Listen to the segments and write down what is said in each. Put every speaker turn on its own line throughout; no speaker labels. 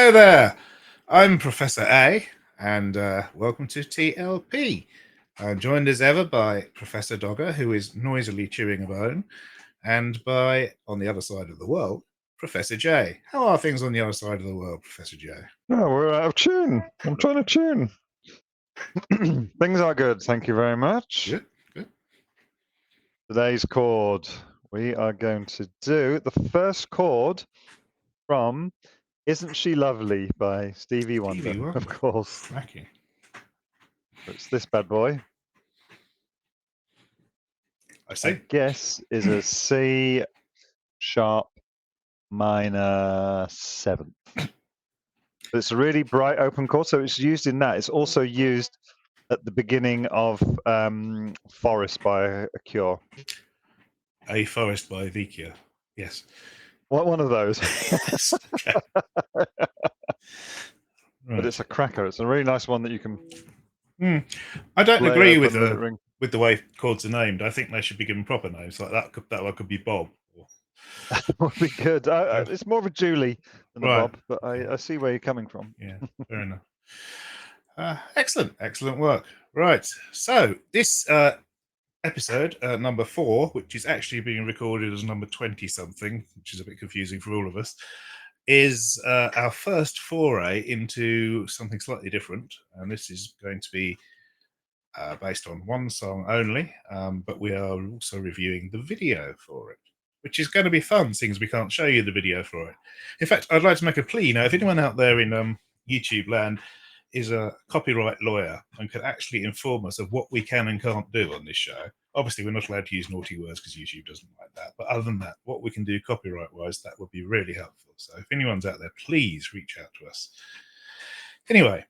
Hello there. I'm Professor A, and welcome to TLP. I'm joined as ever by Professor Dogger, who is noisily chewing a bone, and by, on the other side of the world, Professor J. How are things on the other side of the world, Professor J?
Oh, we're out of tune. I'm trying to tune. Things are good, thank you very much.
Good, good.
Today's chord, we are going to do the first chord from Isn't She Lovely by Stevie Wonder,
Stevie Wonder.
of course.
Cracking.
It's this bad boy.
I see.
I guess is a C sharp minor 7th. It's a really bright open chord, so it's used in that. It's also used at the beginning of Forest by A Cure.
A Forest by The Cure. Yes.
What one of those?
Yes. Okay.
But it's a cracker. It's a really nice one that you can.
I don't
play
agree
open, let it ring.
with the way chords are named. I think they should be given proper names. Like that one could be Bob.
That would be good. It's more of a Julie than a
Right.
Bob, but I see where you're coming from.
Yeah, fair enough. Excellent work. Right, so this episode, number 4, which is actually being recorded as number 20-something, which is a bit confusing for all of us, is our first foray into something slightly different. And this is going to be based on one song only, but we are also reviewing the video for it, which is going to be fun, since we can't show you the video for it. In fact, I'd like to make a plea now. If anyone out there in YouTube land is a copyright lawyer and can actually inform us of what we can and can't do on this show. Obviously, we're not allowed to use naughty words because YouTube doesn't like that. But other than that, what we can do copyright-wise, that would be really helpful. So if anyone's out there, please reach out to us. Anyway,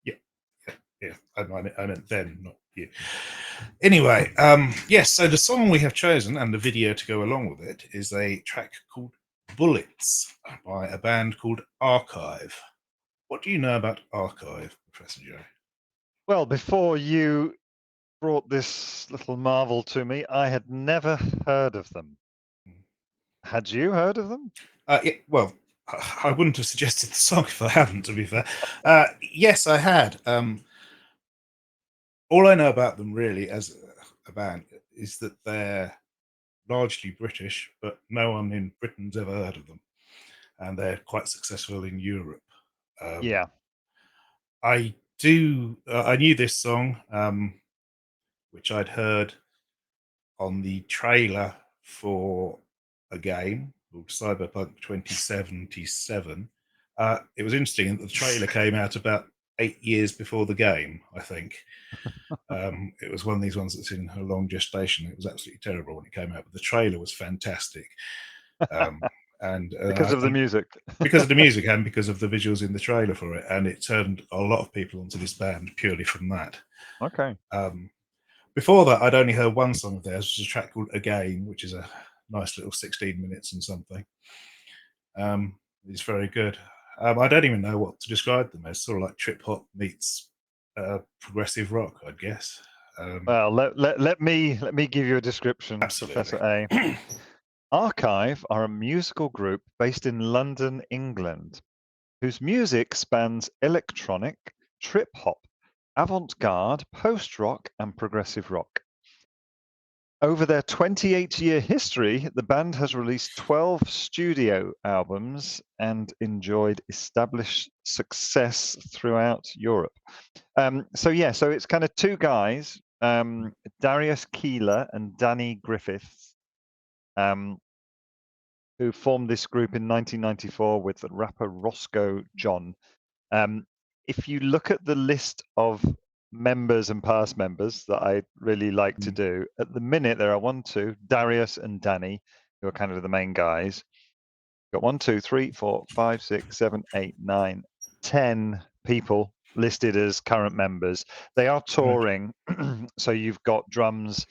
yeah, I meant them, not you. Anyway, yes, so the song we have chosen and the video to go along with it is a track called Bullets by a band called Archive. What do you know about Archive, Professor Joe?
Well, before you brought this little marvel to me, I had never heard of them. Had you heard of them?
Yeah, well, I wouldn't have suggested the song if I hadn't, to be fair. Yes, I had. All I know about them, really, as a band, is that they're largely British, but no one in Britain's ever heard of them. And they're quite successful in Europe.
Yeah.
I knew this song, which I'd heard on the trailer for a game called Cyberpunk 2077. It was interesting that the trailer came out about 8 years before the game, I think. It was one of these ones that's in a long gestation. It was absolutely terrible when it came out, but the trailer was fantastic. And
because of the music.
Because of the music and because of the visuals in the trailer for it. And it turned a lot of people onto this band purely from that.
Okay.
Before that, I'd only heard one song of theirs, which is a track called Again, which is a nice little 16 minutes and something. It's very good. I don't even know what to describe them as. Sort of like trip hop meets progressive rock, I guess.
Well, let me give you a description,
Absolutely.
Professor A. Archive are a musical group based in London, England, whose music spans electronic, trip hop, avant-garde, post-rock, and progressive rock. Over their 28-year history, the band has released 12 studio albums and enjoyed established success throughout Europe. So it's kind of two guys, Darius Keeler and Danny Griffiths, who formed this group in 1994 with the rapper Roscoe John. If you look at the list of members and past members that I really like to do, at the minute there are Darius and Danny, who are kind of the main guys. You've got 1, 2, 3, 4, 5, 6, 7, 8, 9, 10 people listed as current members. They are touring, so you've got drums,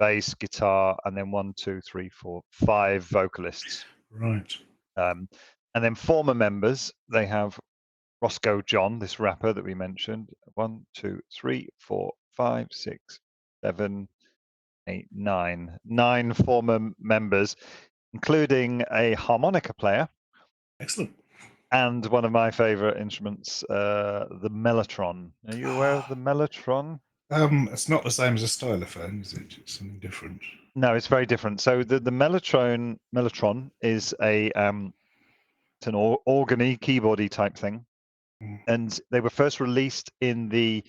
bass, guitar, and then 1, 2, 3, 4, 5 vocalists.
Right.
And then former members, they have Roscoe John, this rapper that we mentioned. 1, 2, 3, 4, 5, 6, 7, 8, 9. 9 former members, including a harmonica player.
Excellent.
and one of my favorite instruments, the mellotron. Are you aware of the mellotron?
It's not the same as a stylophone, is it? It's something different.
No, it's very different. So the mellotron is it's an organy, keyboardy type thing, and they were first released in the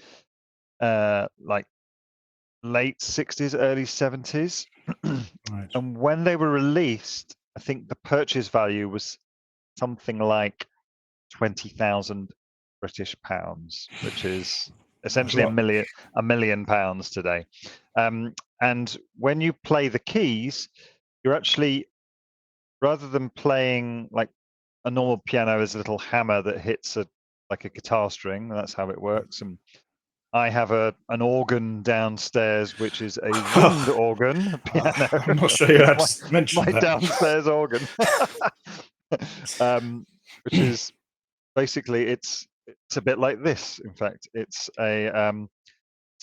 like late 60s, early 70s.
Right.
And when they were released, I think the purchase value was something like 20,000 British pounds, which is essentially a million pounds today. And when you play the keys, you're actually, rather than playing like a normal piano as a little hammer that hits like a guitar string, that's how it works. And I have an organ downstairs, which is a wind organ piano.
I'm not sure you had to mention
my
that.
downstairs organ, which is basically it's a bit like this. In fact, it's a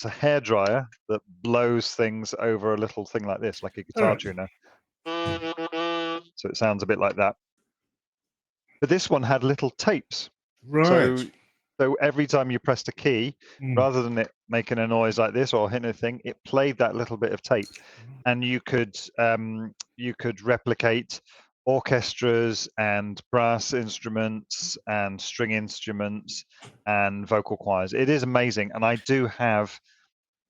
hairdryer that blows things over a little thing like this, like a guitar tuner. So it sounds a bit like that. But this one had little tapes.
Right.
So every time you pressed a key, rather than it making a noise like this or hitting a thing, it played that little bit of tape, and you could replicate orchestras and brass instruments and string instruments and vocal choirs. It is amazing, and I do have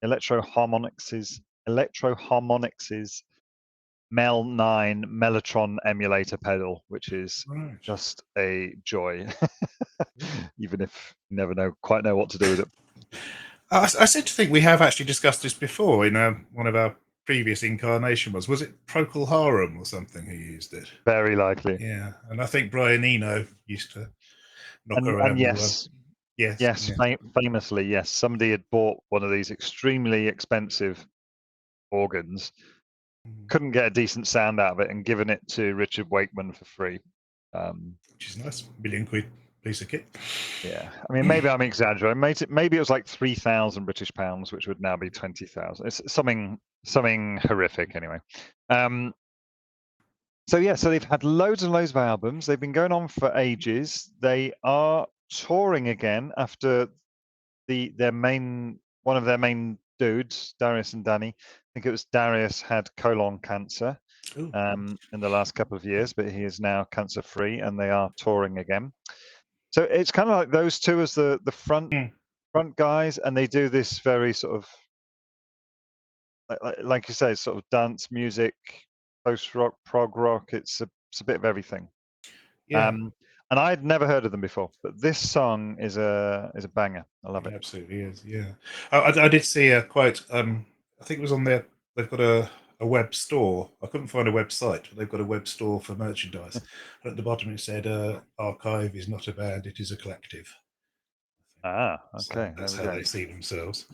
Electro-Harmonix's Mel 9 Mellotron emulator pedal, which is just a joy, even if you never quite know what to do with it.
I seem to think we have actually discussed this before in one of our previous incarnation was it Procol Harum or something who used it?
Very likely.
Yeah, and I think Brian Eno used to knock around.
And yes, famously, yes, somebody had bought one of these extremely expensive organs, couldn't get a decent sound out of it, and given it to Richard Wakeman for free.
Which is nice, £1 million piece of kit.
Yeah, I mean, maybe I'm exaggerating. Maybe it was like 3,000 British pounds, which would now be 20,000. It's something horrific, anyway. So yeah, so they've had loads and loads of albums. They've been going on for ages. They are touring again after one of their main dudes, Darius and Danny. I think it was Darius had colon cancer in the last couple of years, but he is now cancer free, and they are touring again. So it's kind of like those two as the front guys, and they do this very sort of like you say, sort of dance music, post rock, prog rock. It's a bit of everything.
Yeah.
And I'd never heard of them before, but this song is a banger. I love it.
Absolutely is. Yeah, I did see a quote. I think it was on there. They've got a web store. I couldn't find a website, but they've got a web store for merchandise. And at the bottom it said, "Archive is not a band; it is a collective."
Okay.
So that's how they see themselves.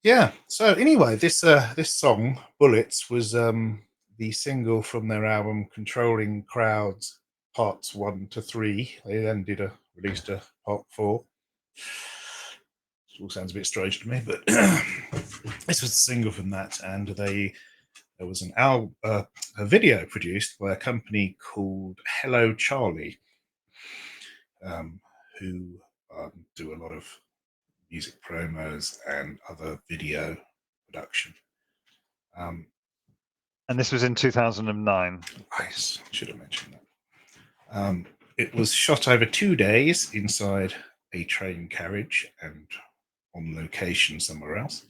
Yeah. So anyway, this song "Bullets" was the single from their album "Controlling Crowds" Parts 1 to 3. They then released a Part 4. It all sounds a bit strange to me, but this was a single from that, and there was a video produced by a company called Hello Charlie, who do a lot of music promos and other video production.
And this was in 2009.
Nice. Should have mentioned that. It was shot over 2 days inside a train carriage and on location somewhere else.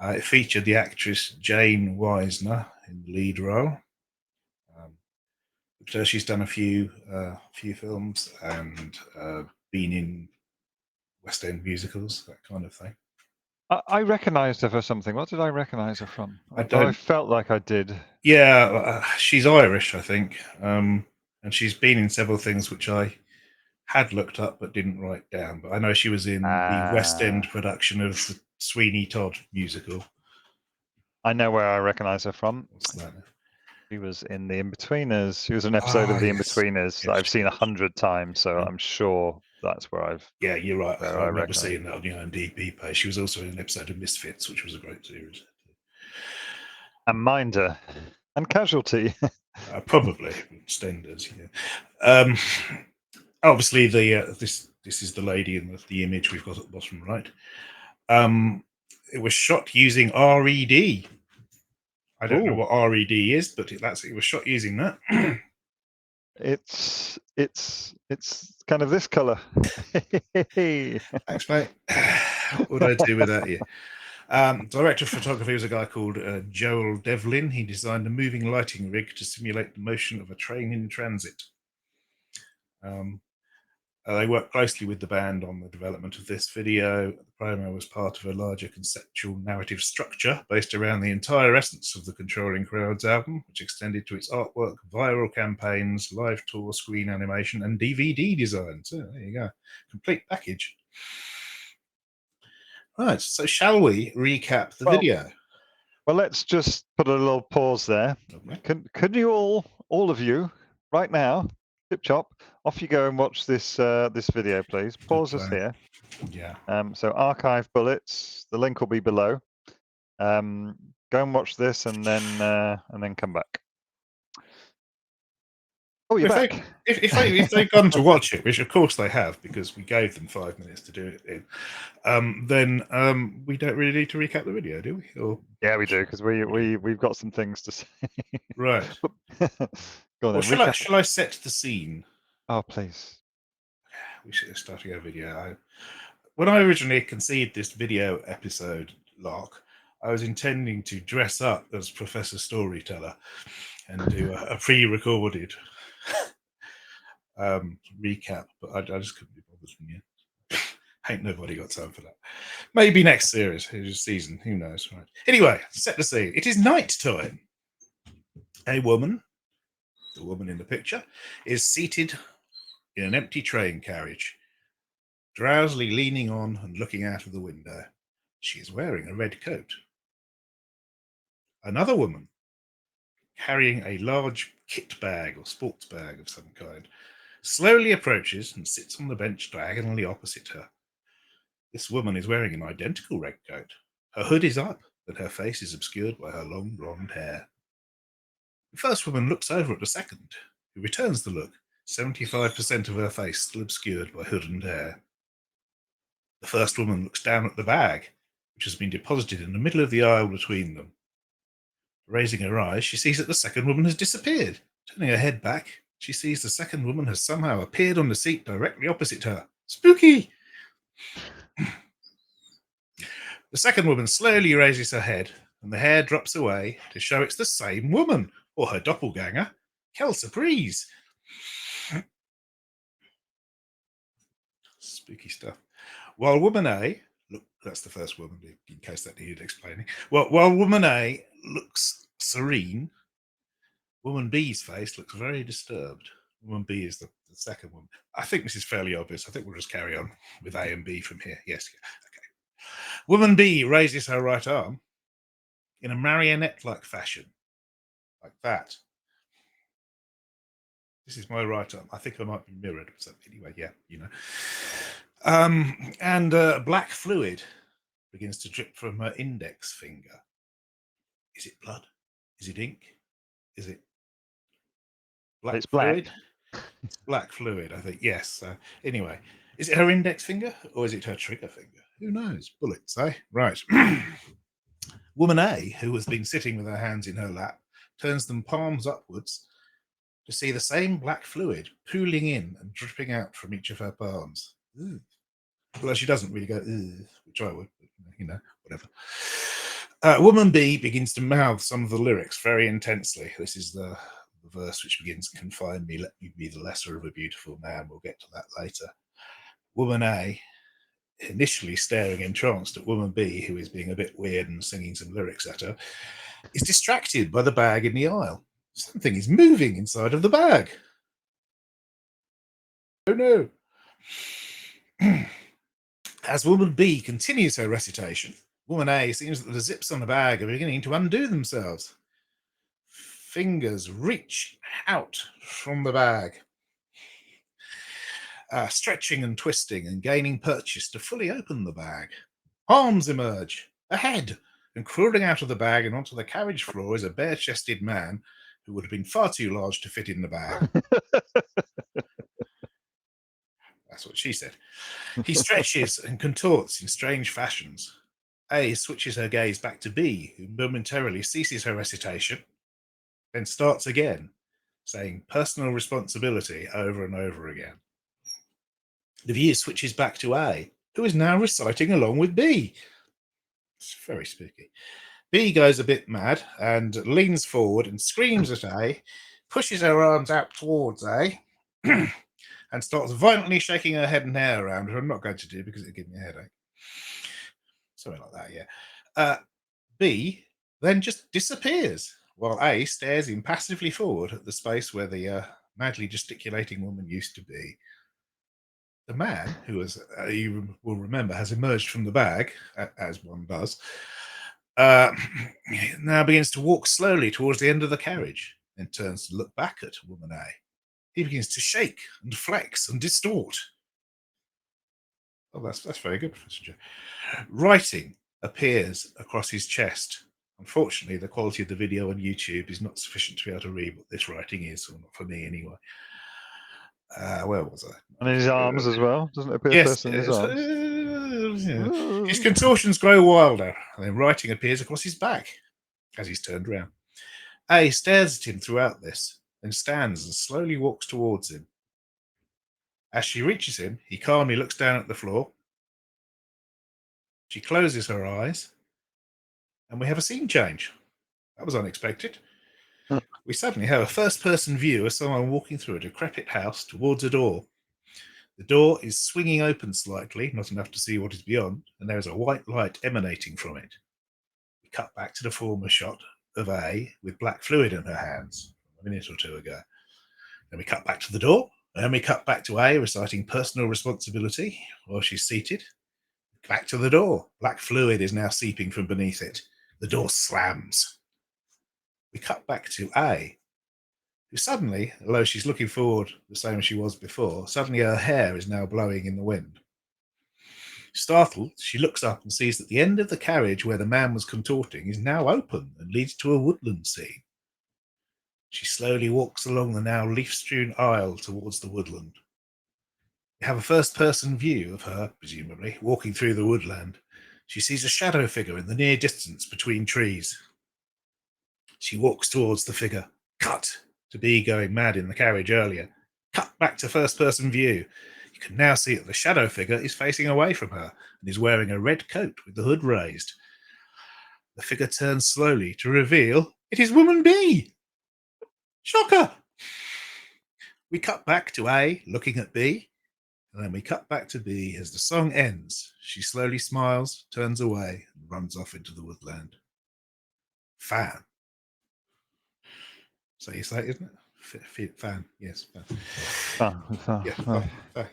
It featured the actress Jane Weisner in the lead role. She's done a few films and been in West End musicals, that kind of thing.
I recognised her for something. What did I recognise her from?
I
felt like I did.
Yeah, she's Irish, I think, and she's been in several things which I had looked up but didn't write down. But I know she was in the West End production of the Sweeney Todd musical.
I know where I recognise her from.
What's that?
She was in The Inbetweeners. She was an episode of The Inbetweeners that I've seen 100 times, so I'm sure that's where I've.
Yeah, you're right. I remember seeing that on the IMDb page. She was also in an episode of Misfits, which was a great series.
And Minder, and Casualty.
Probably Stenders. Yeah. obviously, this is the lady in the image we've got at the bottom right. It was shot using RED. I don't know
Ooh.
what RED is, but it was shot using that.
It's kind of this color.
Thanks, mate. What would I do without you? Director of photography was a guy called Joel Devlin. He designed a moving lighting rig to simulate the motion of a train in transit. They worked closely with the band on the development of this video. The promo was part of a larger conceptual narrative structure based around the entire essence of the Controlling Crowds album, which extended to its artwork, viral campaigns, live tour, screen animation, and DVD design. So there you go, complete package. Right, so shall we recap the video?
Well, let's just put a little pause there.
Okay.
Can you all of you, right now, tip chop, off you go and watch this this video, please. Pause us here.
Yeah.
So archive bullets. The link will be below. Go and watch this, and then come back. Oh, you're back.
If they've gone to watch it, which of course they have, because we gave them 5 minutes to do it in, then we don't really need to recap the video, do we? Or
yeah, we do, because we've got some things to say.
Right.
Go on then.
Shall I set the scene?
Oh, please.
We should have started our video. When I originally conceived this video episode, Lark, I was intending to dress up as Professor Storyteller and do a pre-recorded recap, but I just couldn't be bothered from you. Ain't nobody got time for that. Maybe next season, who knows? Right. Anyway, set the scene. It is night time. A woman, the woman in the picture, is seated in an empty train carriage, drowsily leaning on and looking out of the window. She is wearing a red coat. Another woman, carrying a large kit bag or sports bag of some kind, slowly approaches and sits on the bench diagonally opposite her. This woman is wearing an identical red coat. Her hood is up, but her face is obscured by her long blonde hair. The first woman looks over at the second, who returns the look, 75% of her face still obscured by hood and hair. The first woman looks down at the bag, which has been deposited in the middle of the aisle between them. Raising her eyes, she sees that the second woman has disappeared. Turning her head back, she sees the second woman has somehow appeared on the seat directly opposite her. Spooky! The second woman slowly raises her head, and the hair drops away to show it's the same woman, or her doppelganger, Quelle surprise! Spooky stuff. While woman A, look, that's the first woman, in case that needed explaining. Well, while woman A looks serene, woman B's face looks very disturbed. Woman B is the second woman. I think this is fairly obvious. I think we'll just carry on with A and B from here. Yes. Okay. Woman B raises her right arm in a marionette-like fashion, like that. This is my right arm. I think I might be mirrored. So anyway, yeah, you know. And black fluid begins to drip from her index finger. Is it blood? Is it ink? Is it black
It's
fluid?
black.
It's black fluid, I think. Yes. Anyway, is it her index finger or is it her trigger finger? Who knows? Bullets, eh? Right. Woman A, who has been sitting with her hands in her lap, turns them palms upwards to see the same black fluid pooling in and dripping out from each of her palms. Ooh. Well, she doesn't really go, which I would, but, you know, whatever. Woman B begins to mouth some of the lyrics very intensely. This is the verse which begins, "Confine me, let me be the lesser of a beautiful man." We'll get to that later. Woman A, initially staring entranced at woman B, who is being a bit weird and singing some lyrics at her, is distracted by the bag in the aisle. Something is moving inside of the bag. Oh no. As woman B continues her recitation, woman A seems that the zips on the bag are beginning to undo themselves. Fingers reach out from the bag, stretching and twisting and gaining purchase to fully open the bag. Arms emerge, a head, and crawling out of the bag and onto the carriage floor is a bare-chested man who would have been far too large to fit in the bag. That's what she said. He stretches and contorts in strange fashions. A switches her gaze back to B, who momentarily ceases her recitation, then starts again, saying personal responsibility over and over again. The view switches back to A, who is now reciting along with B. It's very spooky. B goes a bit mad and leans forward and screams at A, pushes her arms out towards A, and starts violently shaking her head and hair around, which I'm not going to do because it'll give me a headache. Something like that, yeah. B then just disappears while A stares impassively forward at the space where the madly gesticulating woman used to be. The man, who, as you will remember, has emerged from the bag, as one does, now begins to walk slowly towards the end of the carriage, then turns to look back at woman A. He begins to shake and flex and distort. Oh, that's very good, Professor Joe. Writing appears across his chest. Unfortunately, the quality of the video on YouTube is not sufficient to be able to read what this writing is, or not for me anyway. Where was I?
And in his arms as well. Doesn't it appear
Yes,
first in his arms?
yeah. His contortions grow wilder, and then writing appears across his back as he's turned round. A stares at him throughout this, then stands and slowly walks towards him. As she reaches him, he calmly looks down at the floor. She closes her eyes, and we have a scene change. That was unexpected. We suddenly have a first-person view of someone walking through a decrepit house towards a door. The door is swinging open slightly, not enough to see what is beyond, and there is a white light emanating from it. We cut back to the former shot of A with black fluid in her hands a minute or two ago. Then we cut back to the door, and then we cut back to A reciting personal responsibility while she's seated. Back to the door. Black fluid is now seeping from beneath it. The door slams. We cut back to A, who suddenly, although she's looking forward the same as she was before, suddenly her hair is now blowing in the wind. Startled, she looks up and sees that the end of the carriage where the man was contorting is now open and leads to a woodland scene. She slowly walks along the now leaf-strewn aisle towards the woodland. We have a first-person view of her, presumably, walking through the woodland. She sees a shadow figure in the near distance between trees. She walks towards the figure. Cut to B going mad in the carriage earlier. Cut back to first-person view. You can now see that the shadow figure is facing away from her and is wearing a red coat with the hood raised. The figure turns slowly to reveal it is woman B. Shocker! We cut back to A looking at B, and then we cut back to B as the song ends. She slowly smiles, turns away, and runs off into the woodland. Fan. So you say, isn't it? Fan, yes. Fan.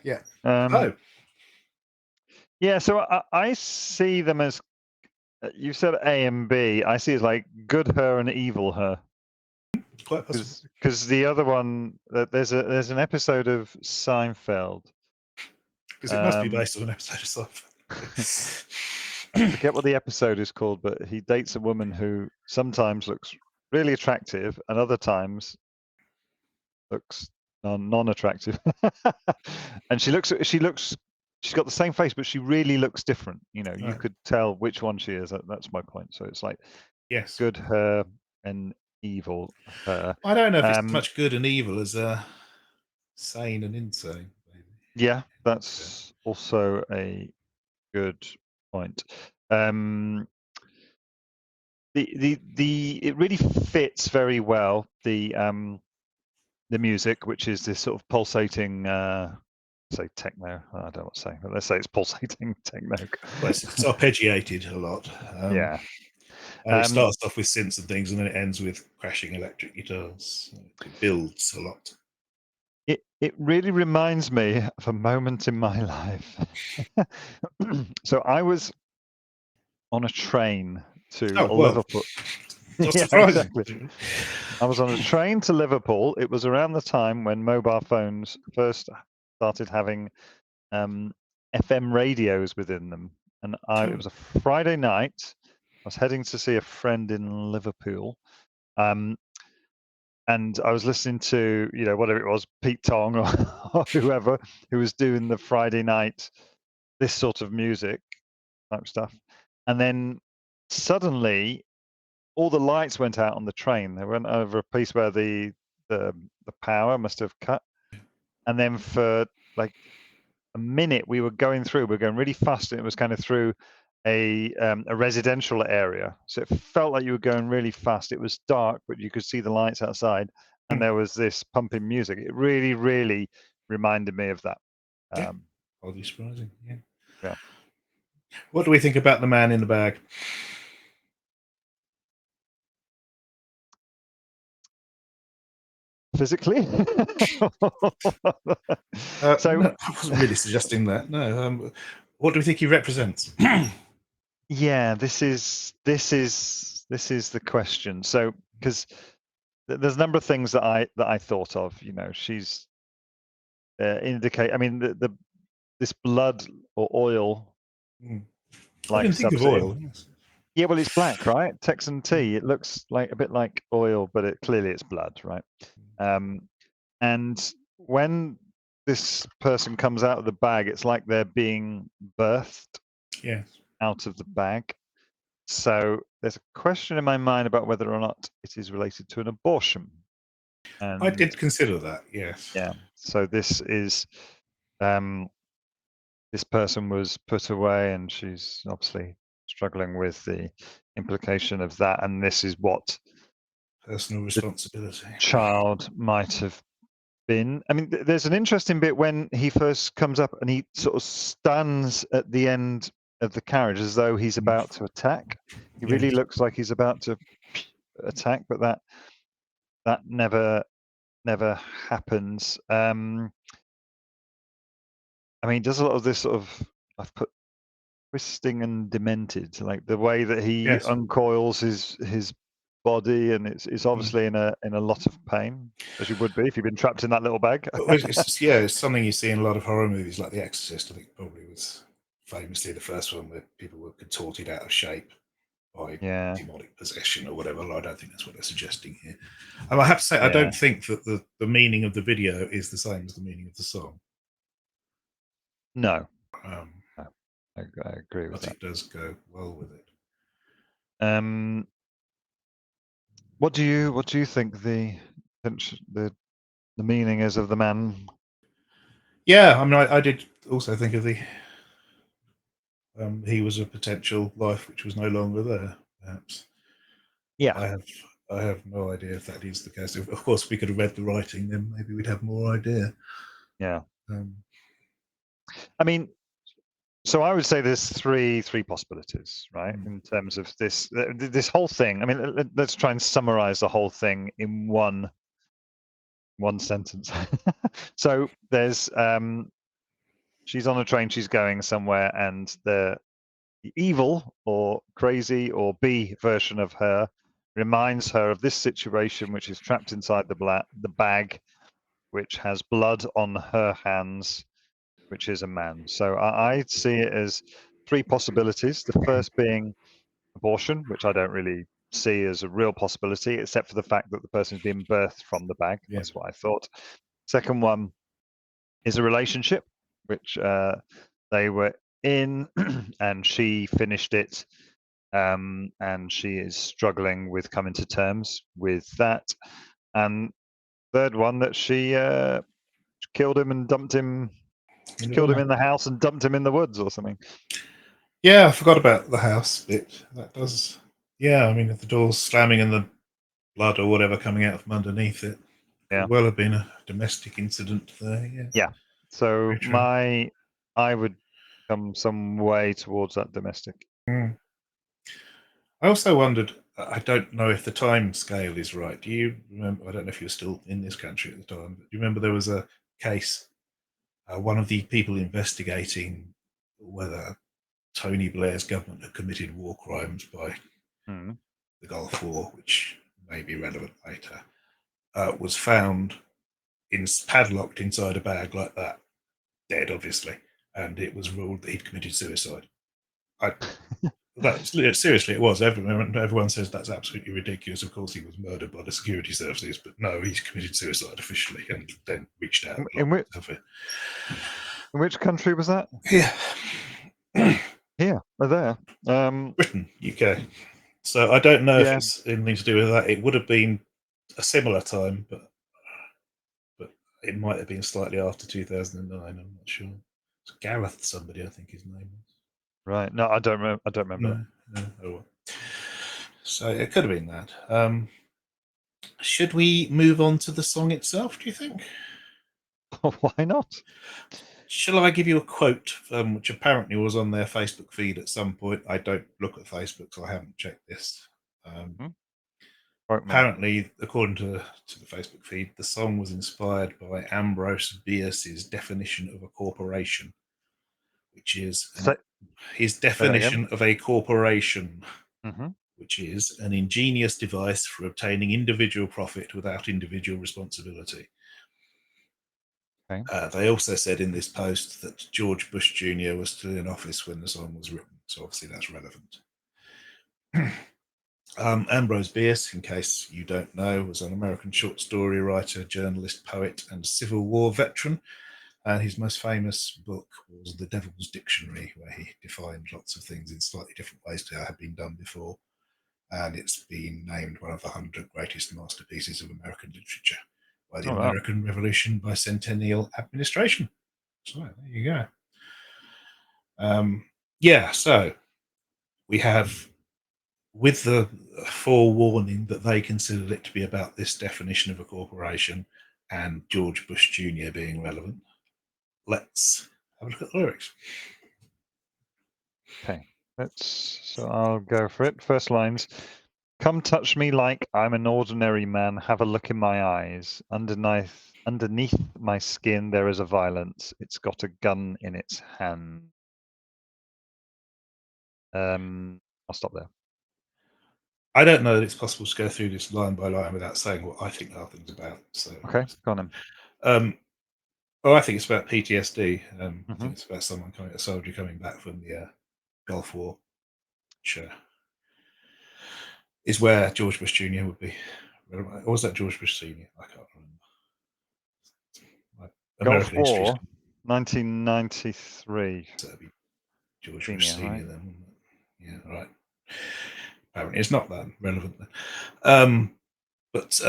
Yeah. Oh.
Yeah, so I see them as, you said A and B. I see it as like good her and evil her.
Quite possible.
Because the other one, there's an episode of Seinfeld.
Because it must be based on an episode of Seinfeld.
I forget what the episode is called, but he dates a woman who sometimes looks really attractive and other times looks non-attractive. And she's got the same face, but she really looks different. You know, you could tell which one she is. That's my point. So it's like,
yes,
good her and evil her.
I don't know if it's as much good and evil as sane and insane. Maybe.
Yeah, that's also a good point. It really fits very well the music, which is this sort of pulsating, say techno. I don't know what to say, but let's say it's pulsating techno.
Well, it's arpeggiated a lot.
Yeah.
And it starts off with synths and things, and then it ends with crashing electric guitars. It builds a lot.
It really reminds me of a moment in my life. So I was on a train to Liverpool.
Not surprising.
Exactly. I was on a train to Liverpool. It was around the time when mobile phones first started having FM radios within them. And it was a Friday night. I was heading to see a friend in Liverpool. and I was listening to, whatever it was, Pete Tong or whoever who was doing the Friday night, this sort of music type stuff. And then suddenly all the lights went out on the train. They went over a piece where the power must have cut. And then for like a minute we were going really fast, and it was kind of through a residential area, so it felt like you were going really fast. It was dark, but you could see the lights outside, and there was this pumping music. It really, really reminded me of that.
Yeah, oddly surprising. Yeah.
Yeah.
What do we think about the man in the bag?
Physically? So
no, I wasn't really suggesting that. No. What do we think he represents?
yeah, this is the question. So because there's a number of things that I thought of. She's indicate. I mean, this blood or oil
I
like
didn't think of oil. Yes.
Yeah, well, it's black, right? Texan tea. It looks like a bit like oil, but clearly it's blood, right? And when this person comes out of the bag, it's like they're being birthed
Yes.
out of the bag. So there's a question in my mind about whether or not it is related to an abortion. And
I did consider that. Yes.
yeah, so this is this person was put away, and she's obviously struggling with the implication of that, and this is what
Personal responsibility.
child might have been. I mean, there's an interesting bit when he first comes up and he sort of stands at the end of the carriage as though he's about to attack. He really
Yes.
looks like he's about to attack, but that never happens. I mean, does a lot of this sort of, I've put twisting and demented, like the way that he
Yes.
uncoils his body, and it's obviously in a lot of pain, as you would be if you've been trapped in that little bag.
It's something you see in a lot of horror movies, like The Exorcist. I think probably was famously the first one where people were contorted out of shape by
Yeah,
demonic possession or whatever. I don't think that's what they're suggesting here. And I have to say, I
yeah.
don't think that the meaning of the video is the same as the meaning of the song.
No,
Um,
I agree with
but
that.
it does go well with it.
What do you think the meaning is of the man?
Yeah, I mean, I did also think of the he was a potential life which was no longer there. Perhaps.
Yeah,
I have no idea if that is the case. Of course, if we could have read the writing, then maybe we'd have more idea.
yeah.
Um,
I mean, so I would say there's three possibilities, right? In terms of this whole thing. I mean, let's try and summarize the whole thing in one sentence. So there's she's on a train, she's going somewhere, and the evil or crazy or B version of her reminds her of this situation, which is trapped inside the bag, which has blood on her hands, which is a man. So I see it as three possibilities. The first being abortion, which I don't really see as a real possibility, except for the fact that the person is being birthed from the bag.
yeah.
That's what I thought. Second one is a relationship, which they were in, and she finished it, and she is struggling with coming to terms with that. And third one, that she killed him and dumped him, killed him in the house and dumped him in the woods or something.
Yeah, I forgot about the house bit. That does. Yeah, I mean, if the door's slamming and the blood or whatever coming out from underneath it,
Yeah.
could well have been a domestic incident there. Yeah.
Yeah. So
Very true.
I would come some way towards that domestic.
Mm. I also wondered. I don't know if the time scale is right. Do you remember? I don't know if you were still in this country at the time, but do you remember there was a case? One of the people investigating whether Tony Blair's government had committed war crimes by
Mm.
the Gulf War, which may be relevant later, was found padlocked inside a bag like that, dead, obviously, and it was ruled that he'd committed suicide. I, Seriously, it was. Everyone says that's absolutely ridiculous. Of course, he was murdered by the security services, but no, he's committed suicide officially and then reached out.
In which country was that?
Yeah.
Here, or there.
Britain, UK. So I don't know if
Yeah.
it's anything to do with that. It would have been a similar time, but it might have been slightly after 2009. I'm not sure. It's Gareth, somebody I think his name was.
Right. No, I don't remember. I don't remember.
No. Oh well. So it could have been that. Should we move on to the song itself? Do you think?
Why not?
Shall I give you a quote, which apparently was on their Facebook feed at some point? I don't look at Facebook, so I haven't checked this. Apparently, according to the Facebook feed, the song was inspired by Ambrose Bierce's definition of a corporation, which is his definition of a corporation, which is an ingenious device for obtaining individual profit without individual responsibility.
Okay.
They also said in this post that George Bush Jr. was still in office when the song was written, so obviously that's relevant. Ambrose Bierce, in case you don't know, was an American short story writer, journalist, poet, and Civil War veteran. And his most famous book was The Devil's Dictionary, where he defined lots of things in slightly different ways to how it had been done before. And it's been named one of the 100 greatest masterpieces of American literature by the American Revolution Bicentennial Administration. So there you go. So we have, with the forewarning that they considered it to be about this definition of a corporation and George Bush Jr. being relevant, let's have a look at the lyrics.
Okay, so I'll go for it. First lines. Come touch me like I'm an ordinary man. Have a look in my eyes. Underneath my skin there is a violence. It's got a gun in its hand. I'll stop there.
I don't know that it's possible to go through this line by line without saying what I think the whole thing's about. So
okay, go on then.
I think it's about PTSD. I think it's about a soldier coming back from the Gulf War, which is where George Bush Jr. would be. Or was that George Bush Sr.? I can't remember.
Gulf War, 1993.
So that'd be George Bush Sr. Right? Then. Yeah, right. Apparently, it's not that relevant then. But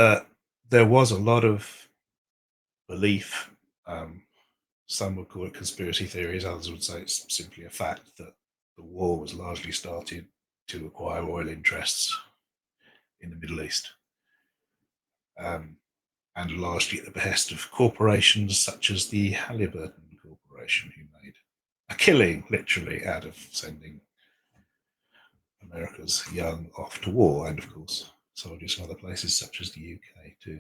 there was a lot of belief. Some would call it conspiracy theories. Others would say it's simply a fact that the war was largely started to acquire oil interests in the Middle East, and largely at the behest of corporations such as the Halliburton Corporation, who made a killing, literally, out of sending America's young off to war, and of course soldiers from other places such as the UK too.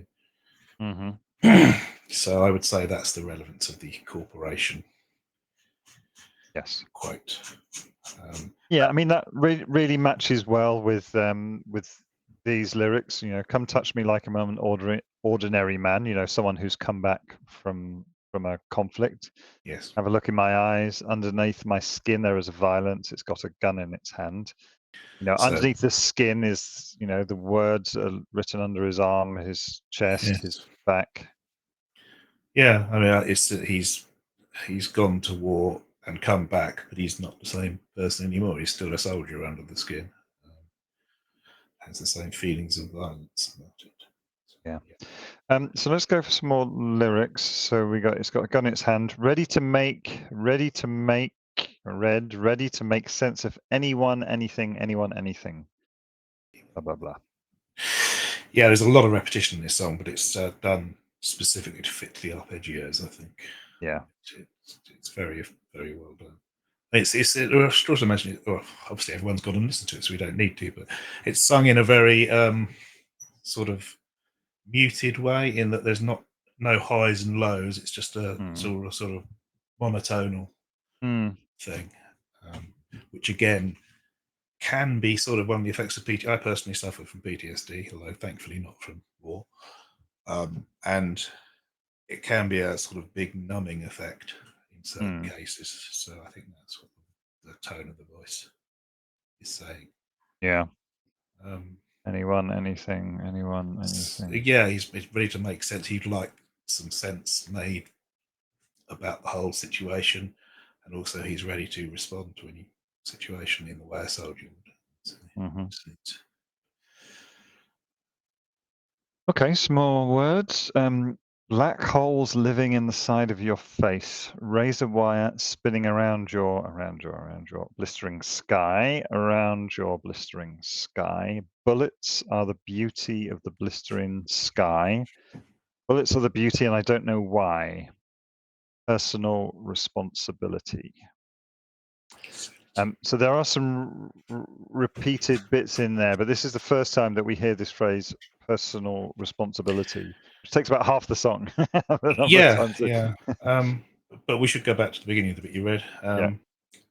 So I would say that's the relevance of the corporation.
Yes.
Quote.
Yeah, I mean that really matches well with these lyrics. You know, come touch me like I'm an ordinary man. You know, someone who's come back from a conflict.
Yes.
Have a look in my eyes. Underneath my skin there is a violence. It's got a gun in its hand. You know, underneath the skin is, you know, the words are written under his arm, his chest, his back.
Yeah, I mean, he's gone to war and come back, but he's not the same person anymore. He's still a soldier under the skin. Has the same feelings of violence about it.
Yeah. So let's go for some more lyrics. So it's got a gun in its hand, ready to make sense of anyone, anything, blah blah blah.
Yeah, there's a lot of repetition in this song, but it's done specifically to fit the arpeggios, I think.
Yeah,
it's very, very well done. I should also mention it. Well, obviously, everyone's got to listen to it, so we don't need to. But it's sung in a very sort of muted way, in that there's no highs and lows. It's just a sort of monotonal thing, which again can be sort of one of the effects of PTSD. I personally suffer from PTSD, although thankfully not from war, and it can be a sort of big numbing effect in certain cases. So I think that's what the tone of the voice he's saying.
Yeah.
Um,
Anyone, anything, anyone, anything.
yeah, he's ready to make sense. He'd like some sense made about the whole situation, and also he's ready to respond to any situation in the way a soldier would. So,
Mm-hmm. Okay, some more words. Black holes living in the side of your face. Razor wire spinning around your blistering sky. Around your blistering sky. Bullets are the beauty of the blistering sky. Bullets are the beauty, and I don't know why. Personal responsibility. So there are some repeated bits in there, but this is the first time that we hear this phrase "personal responsibility," which takes about half the song.
Yeah. But we should go back to the beginning of the bit you read.
Yeah.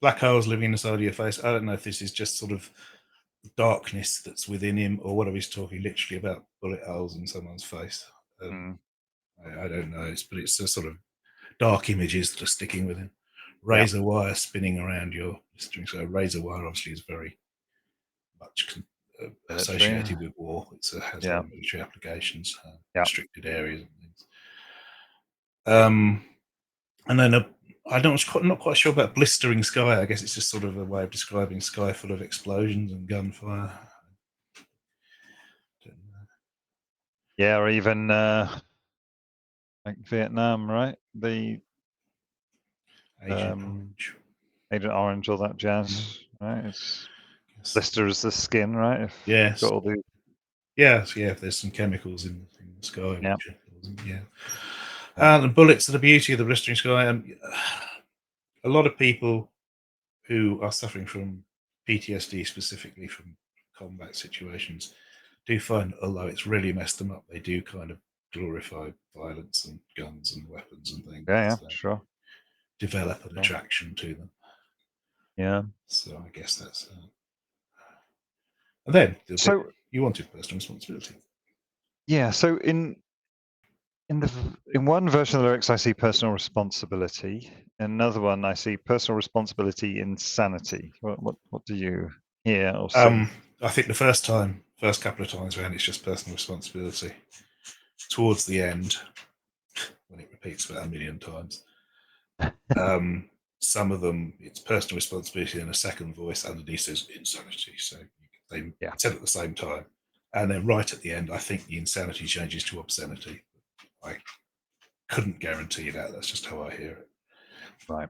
Black holes living inside of your face. I don't know if this is just sort of darkness that's within him, or whether he's talking literally about bullet holes in someone's face. I don't know. But it's a sort of dark images that are sticking with him. Razor wire spinning around your string. So razor wire obviously is very much associated with war. It has a lot of military applications, restricted areas and things. And then I'm not quite sure about blistering sky. I guess it's just sort of a way of describing sky full of explosions and gunfire.
Yeah, or even like Vietnam, right? The
Agent Orange.
Agent Orange, all that jazz, right? It's blisters the skin, right? If
yes.
got all the
If there's some chemicals in the sky.
Yeah.
The bullets are the beauty of the blistering sky. A lot of people who are suffering from PTSD, specifically from combat situations, do find, although it's really messed them up, they do kind of glorify violence and guns and weapons and things.
Yeah, sure.
Develop an attraction to them.
Yeah.
So I guess that's. And then you wanted personal responsibility.
Yeah. So in one version of the lyrics, I see personal responsibility. In another one, I see personal responsibility, insanity. What do you hear or see?
I think the first couple of times around, it's just personal responsibility. Towards the end, when it repeats about 1 million times, some of them it's personal responsibility, and a second voice underneath says insanity. So they said at the same time, and then right at the end, I think the insanity changes to obscenity. I couldn't guarantee that. That's just how I hear it.
Right.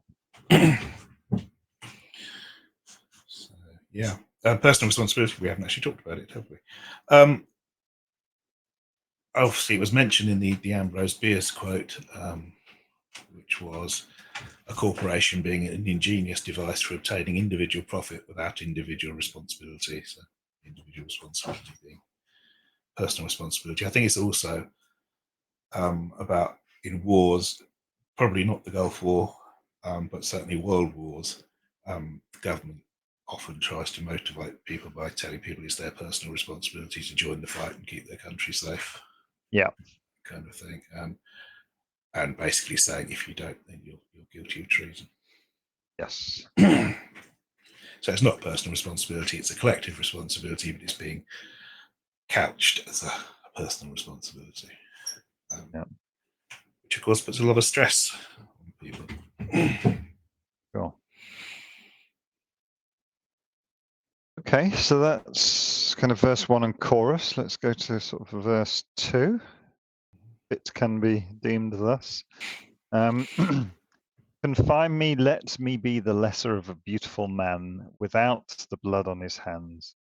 So, yeah. Personal responsibility. We haven't actually talked about it, have we? Obviously, it was mentioned in the Ambrose Bierce quote, which was a corporation being an ingenious device for obtaining individual profit without individual responsibility. So, individual responsibility being personal responsibility. I think it's also about in wars, probably not the Gulf War, but certainly world wars. The government often tries to motivate people by telling people it's their personal responsibility to join the fight and keep their country safe.
Yeah.
Kind of thing. And basically saying if you don't, then you're guilty of treason.
Yes.
So it's not personal responsibility, it's a collective responsibility, but it's being couched as a personal responsibility. Which, of course, puts a lot of stress on people.
Sure. Okay, so that's kind of verse 1 and chorus. Let's go to sort of verse 2. It can be deemed thus. Confine me, let me be the lesser of a beautiful man, without the blood on his hands.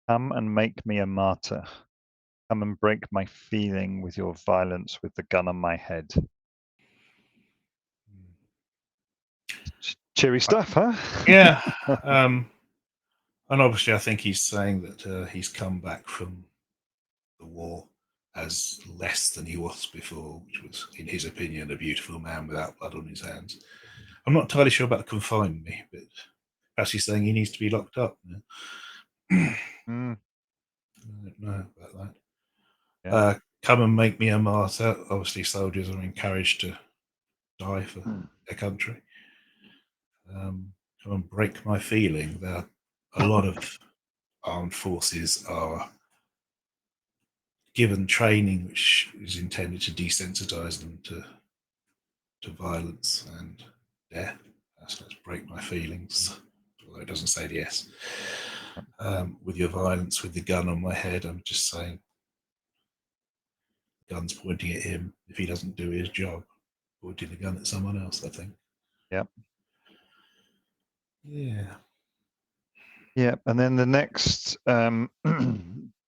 Come and make me a martyr. Come and break my feeling with your violence, with the gun on my head. Cheery stuff, huh?
Yeah. And obviously, I think he's saying that he's come back from the war as less than he was before, which was, in his opinion, a beautiful man without blood on his hands. I'm not entirely sure about confine me, but perhaps he's saying he needs to be locked up. I don't know about that. Come and make me a martyr. Obviously, soldiers are encouraged to die for their country. Come and break my feeling. a lot of armed forces are given training which is intended to desensitize them to violence and death. So let's break my feelings, although it doesn't say the S. With your violence, with the gun on my head, I'm just saying, gun's pointing at him. If he doesn't do his job, pointing the gun at someone else, I think.
Yep.
Yeah.
Yeah, and then the next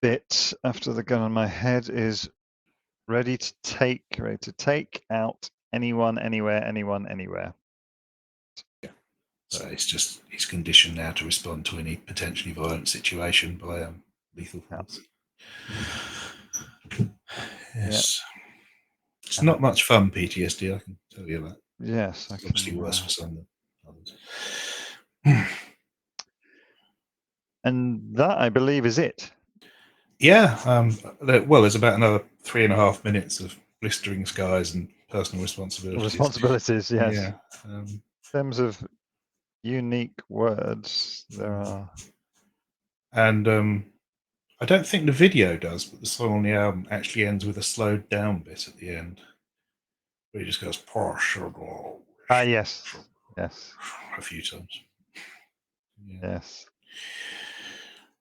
bit after the gun on my head is ready to take out anyone, anywhere, anyone, anywhere.
Yeah. So it's just he's conditioned now to respond to any potentially violent situation by lethal force. Yes. Yep. It's not much fun, PTSD, I can tell you that.
Yes,
it's obviously worse for some than others.
And that, I believe, is it.
Yeah. Well, there's about another 3.5 minutes of blistering skies and personal responsibilities.
Yes.
Yeah.
In terms of unique words, there are.
And I don't think the video does, but the song on the album actually ends with a slowed down bit at the end, where he just goes
Yes.
A few times.
Yeah. Yes.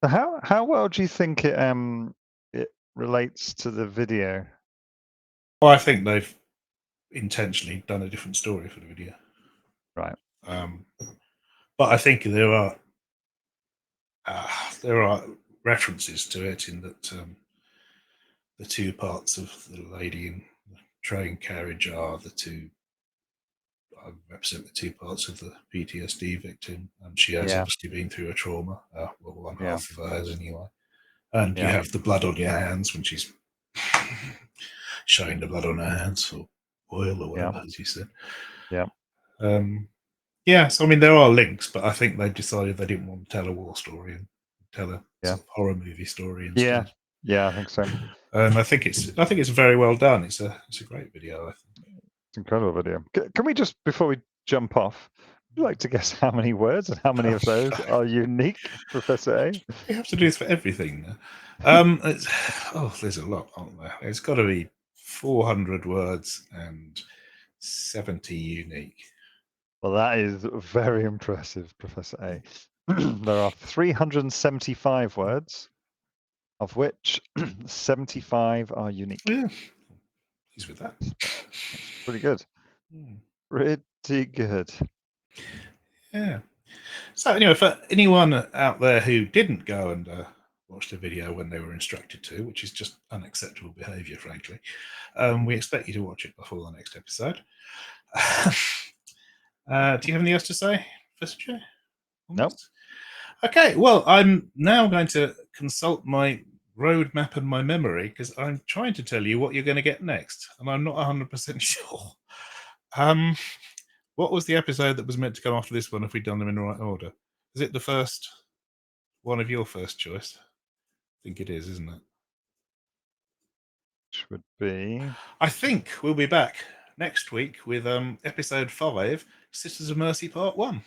So how well do you think it relates to the video?
Well, I think they've intentionally done a different story for the video.
Right.
But I think there are references to it in that the two parts of the lady in the train carriage are the two. I represent the two parts of the PTSD victim, and she has obviously been through a trauma. Well, one half of her has anyway. And you have the blood on your hands when she's showing the blood on her hands, or oil or whatever, as you said.
Yeah.
So I mean, there are links, but I think they decided they didn't want to tell a war story and tell a sort of horror movie story instead.
Yeah, I think so.
And I think it's very well done. It's a great video. I think
it's an incredible video. Can we just, before we jump off, would you like to guess how many words and how many of those are unique, Professor A?
We have to do this for everything now. There's a lot, aren't there? It's got to be 400 words and 70 unique.
Well, that is very impressive, Professor A. There are 375 words, of which 75 are unique.
Yeah, he's with that.
That's pretty good. Pretty good.
Yeah. So anyway, for anyone out there who didn't go and watch the video when they were instructed to, which is just unacceptable behaviour, frankly, we expect you to watch it before the next episode. Do you have anything else to say, Professor J?
Nope.
Okay, well, I'm now going to consult my roadmap and my memory because I'm trying to tell you what you're going to get next, and I'm not 100% sure. What was the episode that was meant to come after this one if we'd done them in the right order? Is it the first one of your first choice? I think it is, isn't it?
Which would be...
I think we'll be back next week with episode 5, Sisters of Mercy Part 1.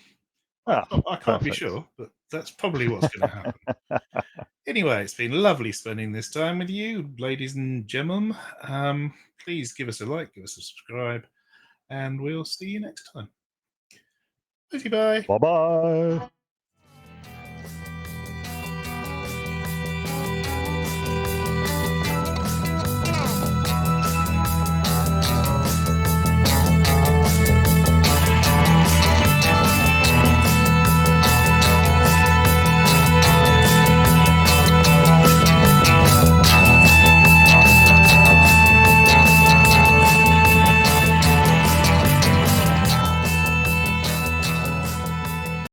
I can't be sure, but that's probably what's going to happen. Anyway, it's been lovely spending this time with you, ladies and gentlemen. Please give us a like, give us a subscribe, and we'll see you next time. Bye-bye.
Bye-bye.